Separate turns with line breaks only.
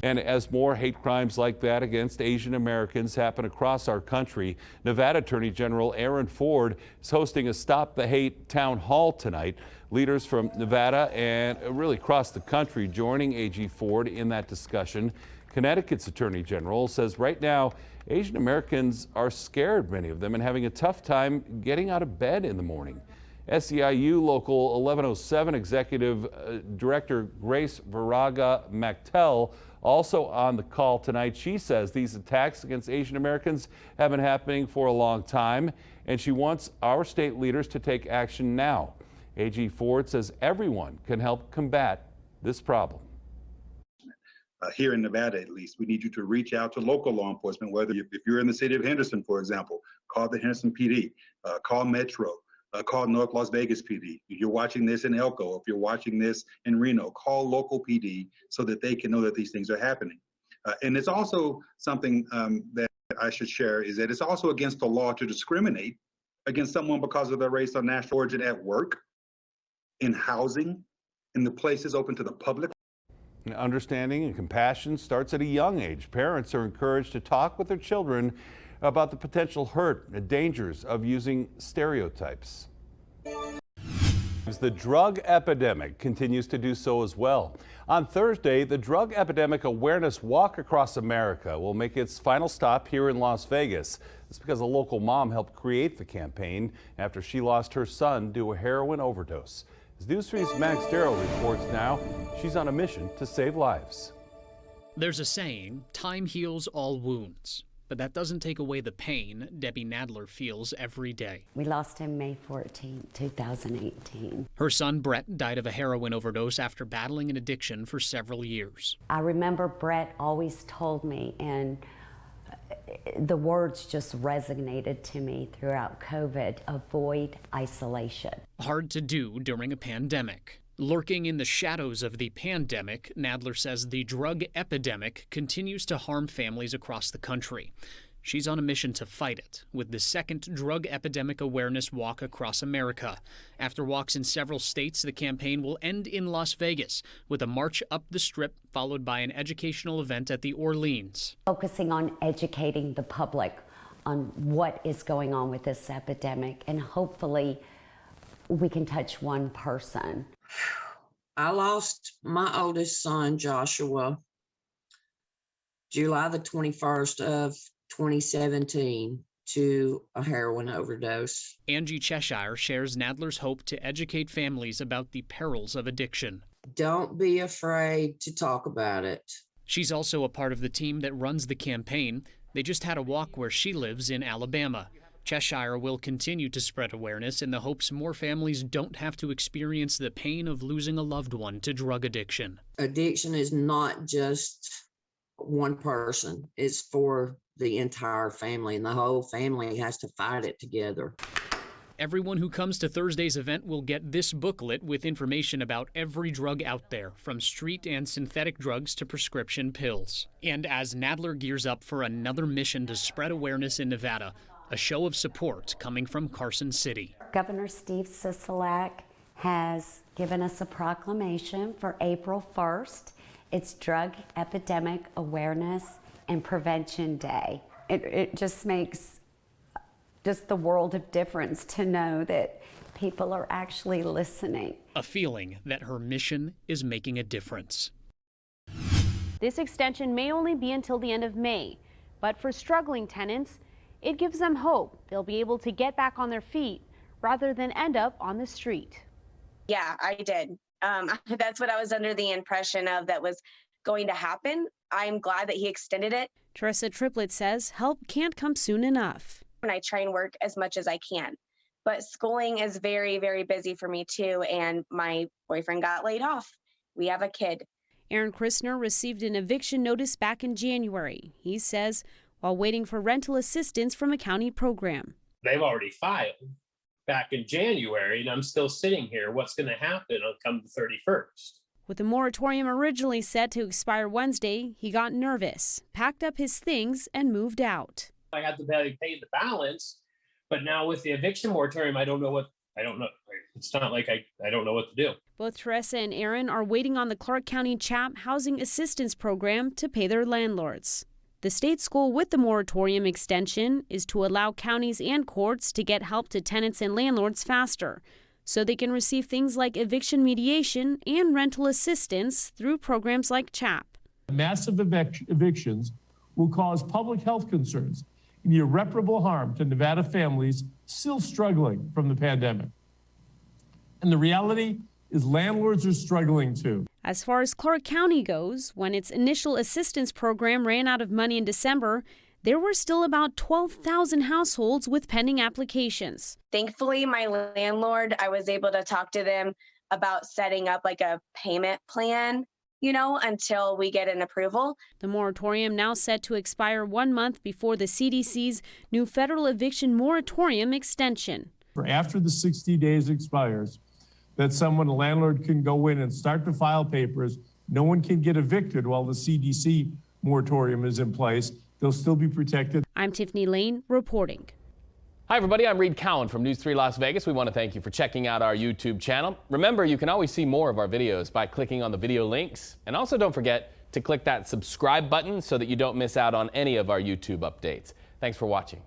And as more hate crimes like that against Asian Americans happen across our country, Nevada Attorney General Aaron Ford is hosting a Stop the Hate town hall tonight. Leaders from Nevada and really across the country joining AG Ford in that discussion. Connecticut's Attorney General says right now Asian Americans are scared, many of them, and having a tough time getting out of bed in the morning. SEIU Local 1107 Executive Director Grace Viraga Mactel also on the call tonight. She says these attacks against Asian Americans have been happening for a long time, and she wants our state leaders to take action now. AG Ford says everyone can help combat this problem.
Here in Nevada, at least, we need you to reach out to local law enforcement, whether if you're in the city of Henderson, for example, call the Henderson PD, call Metro, call North Las Vegas PD. If you're watching this in Elko, if you're watching this in Reno, call local PD so that they can know that these things are happening. And it's also something that I should share is that it's also against the law to discriminate against someone because of their race or national origin at work, in housing, in the places open to the public.
Understanding and compassion starts at a young age. Parents are encouraged to talk with their children about the potential hurt and dangers of using stereotypes. The drug epidemic continues to do so as well. On Thursday, the Drug Epidemic Awareness Walk Across America will make its final stop here in Las Vegas. It's because a local mom helped create the campaign after she lost her son to a heroin overdose. As News 3's Max Darrow reports now, she's on a mission to save lives.
There's a saying, time heals all wounds. But that doesn't take away the pain Debbie Nadler feels every day.
We lost him May 14, 2018.
Her son, Brett, died of a heroin overdose after battling an addiction for several years.
I remember Brett always told me, and the words just resonated to me throughout COVID, avoid isolation.
Hard to do during a pandemic. Lurking in the shadows of the pandemic, Nadler says the drug epidemic continues to harm families across the country. She's on a mission to fight it with the second Drug Epidemic Awareness Walk Across America. After walks in several states, the campaign will end in Las Vegas with a march up the Strip, followed by an educational event at the Orleans.
Focusing on educating the public on what is going on with this epidemic, and hopefully we can touch one person.
I lost my oldest son, Joshua, July the 21st of 2017 to a heroin overdose.
Angie Cheshire shares Nadler's hope to educate families about the perils of addiction.
Don't be afraid to talk about it.
She's also a part of the team that runs the campaign. They just had a walk where she lives in Alabama. Cheshire will continue to spread awareness in the hopes more families don't have to experience the pain of losing a loved one to drug addiction.
Addiction is not just one person. It's for the entire family, and the whole family has to fight it together.
Everyone who comes to Thursday's event will get this booklet with information about every drug out there, from street and synthetic drugs to prescription pills. And as Nadler gears up for another mission to spread awareness in Nevada, a show of support coming from Carson City.
Governor Steve Sisolak has given us a proclamation for April 1st. It's Drug Epidemic Awareness and Prevention Day. It just makes just the world of difference to know that people are actually listening.
A feeling that her mission is making a difference.
This extension may only be until the end of May, but for struggling tenants, it gives them hope they'll be able to get back on their feet rather than end up on the street.
Yeah, I did. That's what I was under the impression of that was going to happen. I'm glad that he extended it.
Teresa Triplett says help can't come soon enough.
And I try and work as much as I can. But schooling is very, very busy for me too. And my boyfriend got laid off. We have a kid.
Aaron Christner received an eviction notice back in January. He says while waiting for rental assistance from a county program.
They've already filed back in January, and I'm still sitting here. What's going to happen on come the 31st?
With the moratorium originally set to expire Wednesday, he got nervous, packed up his things, and moved out.
I had to pay the balance, but now with the eviction moratorium, I don't know. It's not like I don't know what to do.
Both Teresa and Aaron are waiting on the Clark County CHAP Housing Assistance Program to pay their landlords. The state's goal with the moratorium extension is to allow counties and courts to get help to tenants and landlords faster, so they can receive things like eviction mediation and rental assistance through programs like CHAP.
Massive evictions will cause public health concerns and irreparable harm to Nevada families still struggling from the pandemic. And the reality is landlords are struggling too.
As far as Clark County goes, when its initial assistance program ran out of money in December, there were still about 12,000 households with pending applications.
Thankfully, my landlord, I was able to talk to them about setting up like a payment plan, until we get an approval.
The moratorium now set to expire 1 month before the CDC's new federal eviction moratorium extension.
For after the 60 days expires, that a landlord can go in and start to file papers. No one can get evicted while the CDC moratorium is in place. They'll still be protected.
I'm Tiffany Lane reporting.
Hi everybody, I'm Reed Cowan from News 3 Las Vegas. We want to thank you for checking out our YouTube channel. Remember, you can always see more of our videos by clicking on the video links. And also don't forget to click that subscribe button so that you don't miss out on any of our YouTube updates. Thanks for watching.